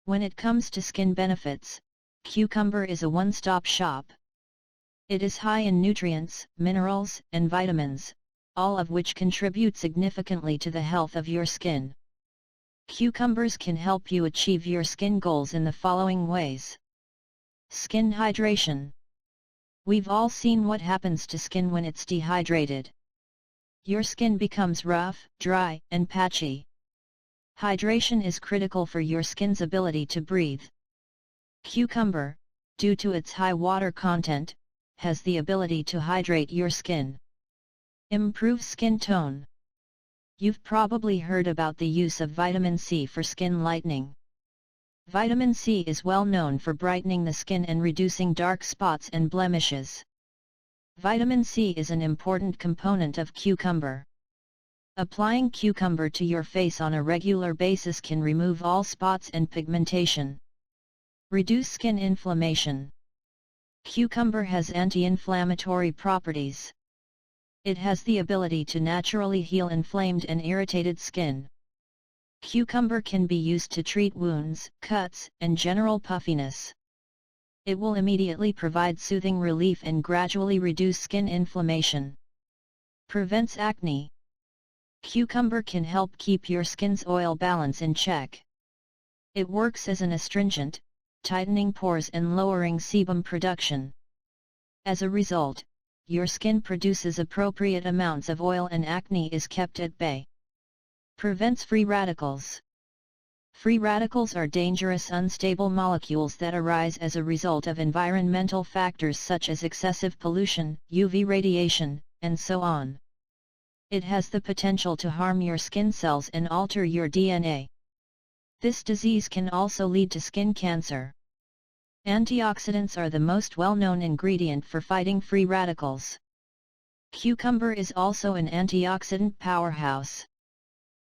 When it comes to skin benefits, cucumber is a one-stop shop. It is high in nutrients, minerals, and vitamins, all of which contribute significantly to the health of your skin. Cucumbers can help you achieve your skin goals in the following ways. Skin hydration. We've all seen what happens to skin when it's dehydrated. Your skin becomes rough, dry, and patchy. Hydration is critical for your skin's ability to breathe. Cucumber, due to its high water content, has the ability to hydrate your skin. Improve skin tone. You've probably heard about the use of vitamin C for skin lightening. Vitamin C is well known for brightening the skin and reducing dark spots and blemishes. Vitamin C is an important component of cucumber. Applying cucumber to your face on a regular basis can remove all spots and pigmentation. Reduce skin inflammation. Cucumber has anti-inflammatory properties. It has the ability to naturally heal inflamed and irritated skin. Cucumber can be used to treat wounds, cuts, and general puffiness. It will immediately provide soothing relief and gradually reduce skin inflammation. Prevents acne. Cucumber can help keep your skin's oil balance in check. It works as an astringent, tightening pores and lowering sebum production. As a result, your skin produces appropriate amounts of oil and acne is kept at bay. Prevents free radicals. Free radicals are dangerous unstable molecules that arise as a result of environmental factors such as excessive pollution, UV radiation, and so on. It has the potential to harm your skin cells and alter your DNA. This disease can also lead to skin cancer. Antioxidants are the most well-known ingredient for fighting free radicals. Cucumber is also an antioxidant powerhouse.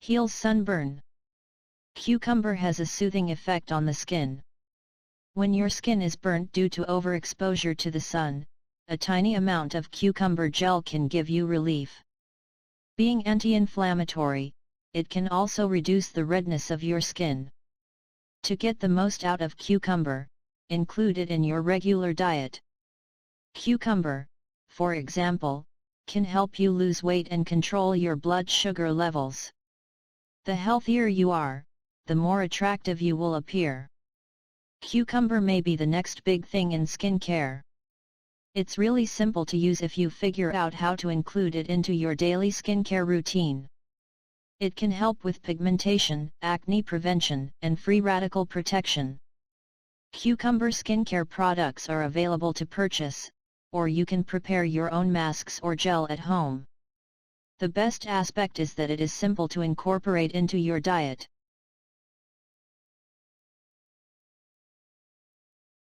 Heals sunburn. Cucumber has a soothing effect on the skin. When your skin is burnt due to overexposure to the sun, a tiny amount of cucumber gel can give you relief. Being anti-inflammatory, it can also reduce the redness of your skin. To get the most out of cucumber, include it in your regular diet. Cucumber, for example, can help you lose weight and control your blood sugar levels. The healthier you are, the more attractive you will appear. Cucumber may be the next big thing in skincare. It's really simple to use if you figure out how to include it into your daily skincare routine. It can help with pigmentation, acne prevention, and free radical protection. Cucumber skincare products are available to purchase, or you can prepare your own masks or gel at home. The best aspect is that it is simple to incorporate into your diet.